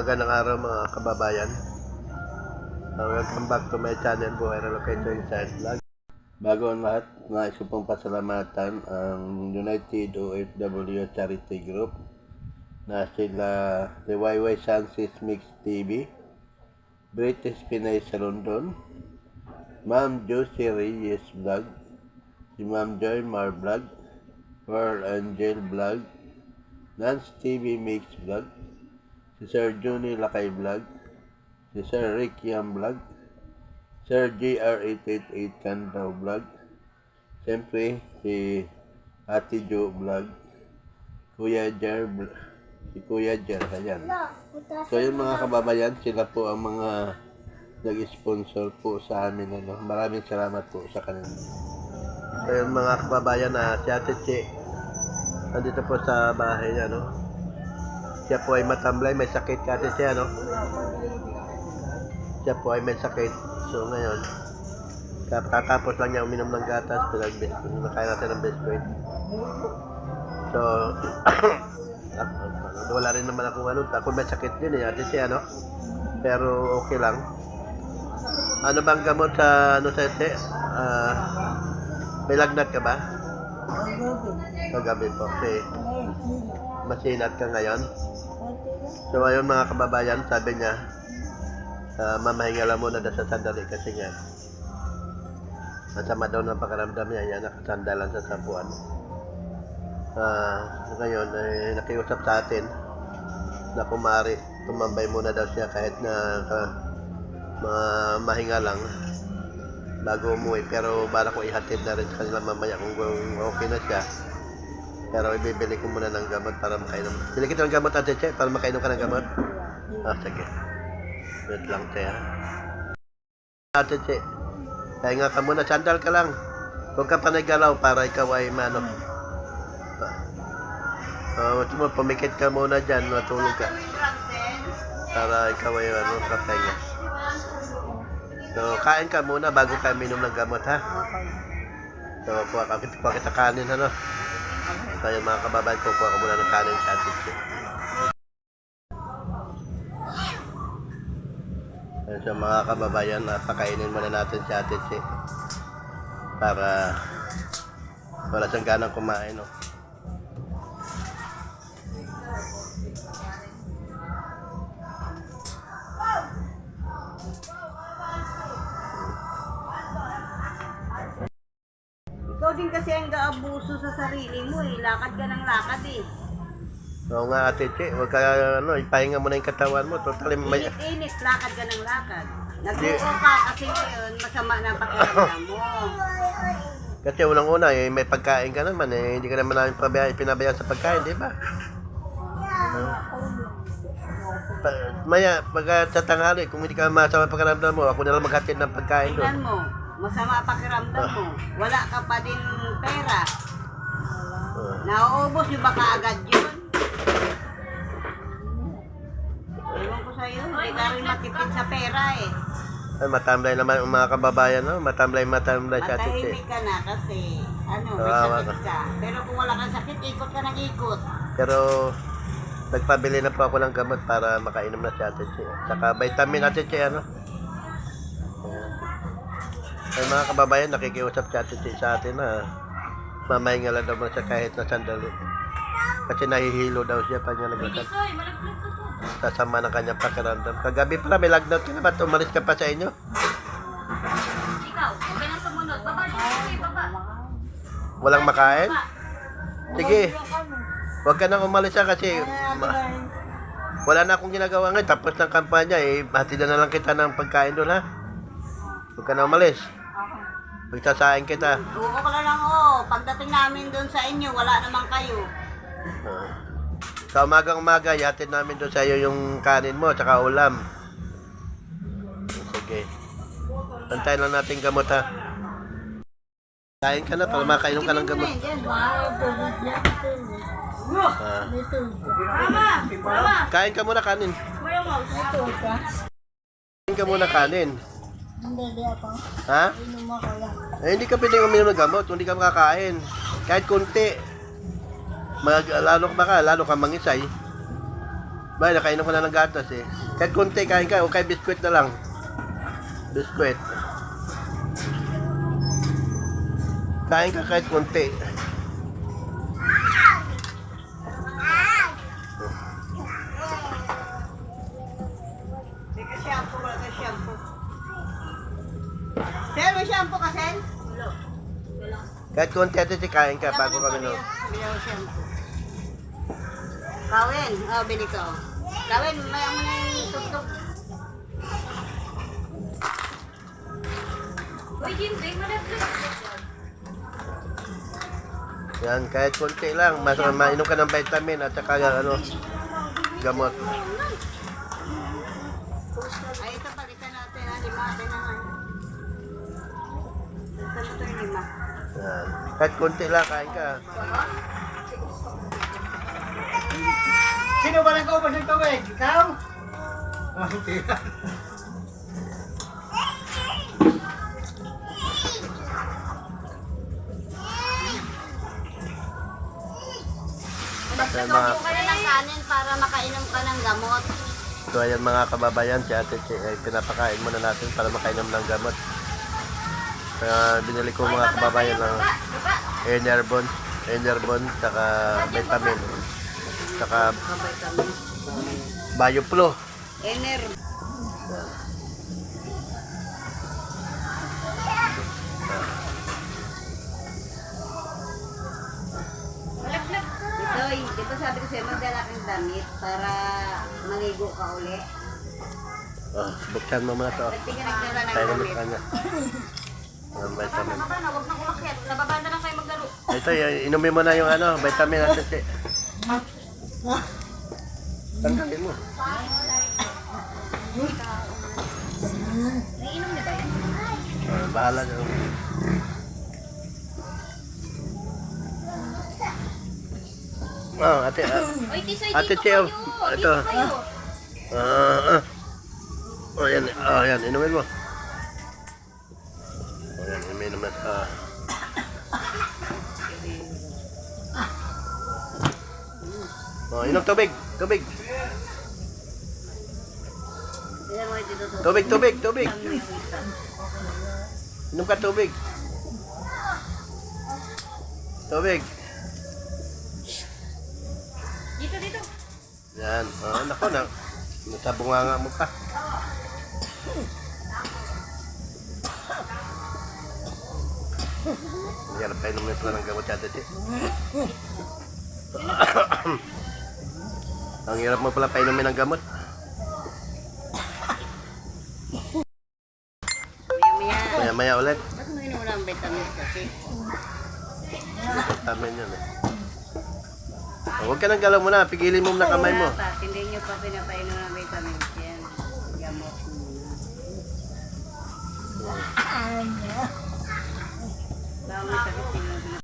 magandang araw mga kababayan. Welcome back to my channel, Buhay Relocation Science Vlog. Bago ang lahat, nais ko pong pasalamatan ang United OFW Charity Group na sila The YY Sunsis Mix TV, British Pinay sa London, Ma'am Josie Reyes Vlog, si Ma'am Joy Mar Vlog, Pearl Angel Vlog, Nance TV Mix Vlog, si Sir Johnny Lakay Vlog, si Sir Rick Yam Vlog, Sir JR888 Kandaw Vlog, siyempre si Ate Jo Vlog, Kuya Jer, si Kuya Jer, ayan. So yung mga kababayan, sila po ang mga nag-sponsor po sa amin. Maraming salamat po sa kanila. So yung mga kababayan na si Ate Che, nandito po sa bahay niya, no? Siya po ay matamlay, may sakit kasi siya, no? Siya po ay may sakit. So ngayon, tatapos lang niya uminom ng gatas, nakain natin ng biscuit. So, wala rin naman akong ano, ako may sakit din eh, ate siya, no? Pero okay lang. Ano bang gamot sa, ano sa ite? May lagnat ka ba? Kagabi po, okay. Masinat ka ngayon. So ayun mga kababayan, sabi niya, mamahinga lang muna sa sandali kasi nga masama daw ng pakiramdam niya, yan nakasandalan sa sabuan. Ngayon nakiusap sa atin na kumari tumambay muna daw siya kahit na mahinga lang bago umuwi, pero bala ko ihatid na rin sa kanila mamaya kung okay na siya. Pero ibibili ko muna ng gamot para makainom. Bili kita ng gamot, Ate Che, para makainom ka ng gamot. Sige. Wait lang, Che, ha. Ate Che, kaya nga ka muna, sandal ka lang. Huwag ka panagalaw para ikaw ay mano. Pumikit ka muna dyan, matulog ka. Para ikaw ay kapahinga. So, kain ka muna bago ka minom ng gamot, ha. So, kuha kita kanin, ano. Kaya mga kababayan, kukuha ko muna ng kanin sa Ate Che. So mga kababayan, pakainin muna natin si Ate Che para wala siyang ganang kumain, no? Ikaw din kasi ang gaabuso sa sarili mo eh. Lakad ka ng lakad eh. Oo nga, Ate Che, huwag ka, ipahinga mo na yung katawan mo. Totally, Init, lakad ka ng lakad. Nag-uo ka kasi ngayon, masama na pakiramdam mo. Kasi unang-una, may pagkain ka naman, hindi ka naman namin pinabayaan sa pagkain, di ba? Maya, pag sa tanghali, kung hindi ka masama pakiramdam mo, ako na lang maghatid ng pagkain doon. Tingnan mo, masama pakiramdam mo. Wala ka pa din pera. Nauubos yung baka agad yun. Ewan ko sa'yo, hindi ka rin matipid sa pera eh. Ay, matamlay naman ang mga kababayan, no? Matamlay si Ate Che. Matahimik ka na kasi, may sakit ka. Pero kung wala kang sakit, ikot ka ng ikot. Pero, nagpabili na po ako ng gamot para makainom na si Ate Che. Saka vitamin, Ate Che, ano? Ay, mga kababayan, nakikiusap si Ate Che sa atin na mamahinga lang daw siya kahit na sandali. Kasi nahihilo daw siya pa niya naglakad. Sasama ng kanyang pakiramdam. Kagabi pala may lagnat ka na. Ba't umalis ka pa sa inyo? Ikaw, okay lang sumunod. Baba, baba. Walang makain? Sige. Huwag ka nang umalis kasi wala na akong ginagawa ngayon. Tapos ng kampanya hatidan na lang kita ng pagkain doon, ha? Huwag ka na umalis. Magsasain kita. Oo ka lang oo. Pagdating namin doon sa inyo, wala naman kayo. Sa umagang-umaga, yatid namin doon sa iyo yung kanin mo, tsaka ulam. Sige. Pantayin lang natin gamot, ha? Kain ka na para makainom ka ng gamot. Kain ka muna kanin. Kain ka muna kanin. Hindi ako. Ha? Inom ako lang. Hindi ka pwedeng uminom ng gamot, hindi ka makakain. Kahit konti. Lalo ka mangisay. Bay, nakainom ko na ng gatas eh. Kahit konti, kain ka. O kahit biskwit na lang. Biskwit. Kain ka kahit konti. Teka, shampoo, wala ka shampoo. Sir, may shampoo ka, Sen? Kahit konti ito, kain ka bago kami no. Bili ako shampoo. Kawin, bili ka. Kawin, may mo na yung tuktok. Uy, Jinping, malaglag. Yan, kahit konti lang. Mainom ka ng vitamin at saka ano, gamot. Ay, ito, palitan natin. 5 natin naman. Ito, 5. Yan. Kahit konti lang, kain ka. Sino ba nag-ubos ng tubig? Ikaw? Oh, hindi. Yan, mga, Ka na ng kanin para makainom ka ng gamot. so ayan mga kababayan, si Ate Che, ay pinapakain muna natin para makainom ng gamot. Kaya binili ko mga kababayan ng Enerbon, saka vitamin, saka Bioplo. Ener. Malaglag ka. Itoy, di ba sabi ko sa'yo, magdala kang damit para maligo ka uli. Buksan mo muna to. Ba't di ka nagdala ng Kainom mo damit? sa kanya. Ang vitamin. Baba na, huwag nang umakyat. Nababa na lang kayo maglaro. Ito, inumin mo na yung ano, vitamin Ate Che. Tanggalin mo. Naiinom na ba yan? Bahala na. Ate, Uy, Tisoy, Ate dito Che, kayo. ito. Dito kayo. Yan, inumin mo. Yan, inumin mo. Inom tubig. Tignan mo dito to. Tubig. Inom ka tubig. Dito. Yan. Nako na. Nasabunganga mo pa. Yan, painom na pala ng gamot Ate Che. Ang hirap mo pala painumin ng gamot. Maya-maya. Maya ulit. Ba't mo inuuna ang vitamins kasi? Tama yan eh. Huwag ka nang galaw muna. Pigilin mo muna kamay mo. Wala pa, hindi nyo pa pinapainom ng vitamins yan. Gamot muna. Baka may sakit sila.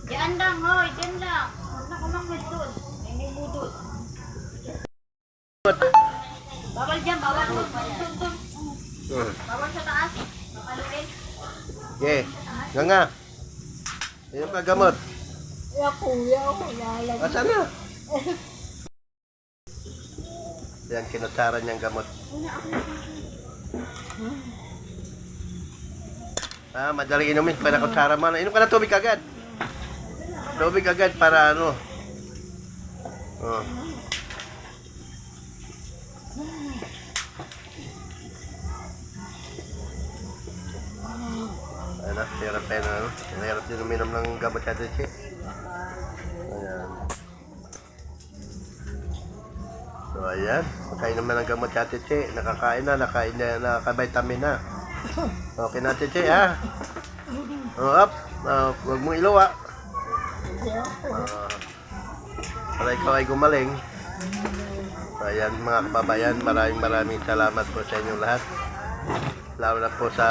Diyan lang, hoy. Diyan lang. Huwag na kumangit doon. May nimudot. Bawal dyan, bawal. Bawal sa taas. Mapaluin. Okay. Nga. Inom ka gamot. Asan na? Yan, kinutsaran niyang gamot. Madali inumin. Pwede kutsara mo na. Inom ka na tubig agad. Tubig agad para ano. Ano, hirap na ano. Hirap din uminom ng gamot Ate Che. Ayan. So ayan, makainom na ng gamot Ate Che. Nakakain na, nakaka-vitamin na. Okay na Ate Che ha. Up, huwag mong iluwa. Para ikaw ay gumaling. Ayan mga kababayan, maraming salamat po sa inyong lahat. Lalo na po sa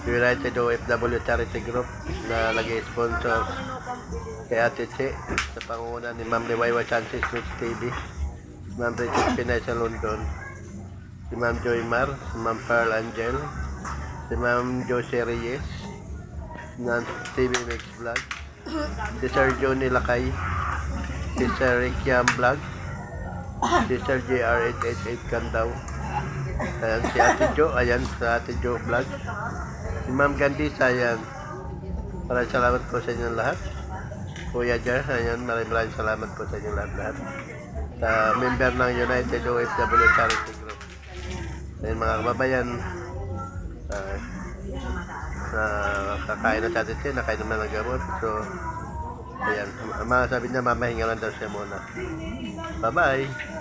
United OFW Charity Group na nag-sponsor kay Ate Che sa pangunguna ni Ma'am Liwaywa Chances News TV, Ma'am Bridget Pinay sa London, si Ma'am Joymar, si Ma'am Carl Angel, si Ma'am Josie Reyes, ng TV Mix Vlog, si Sir Johnny Lakay, si Sir Rick Yam Vlog, si Sir JR888 Kandaw, ayan, si Ate Jo, ayan, sa Ate Jo Vlog, si Ma'am Gandisa, ayan. Maraming salamat po sa inyong lahat. Kuya Jar, ayan, maraming salamat po sa inyong lahat. Sa member ng United OFW Charity Group. Ayan, mga kababayan, kakain na sa atin siya, nakain naman ng gamot. So, ayan, sabi niya, mamahinga lang daw siya muna. Bye-bye!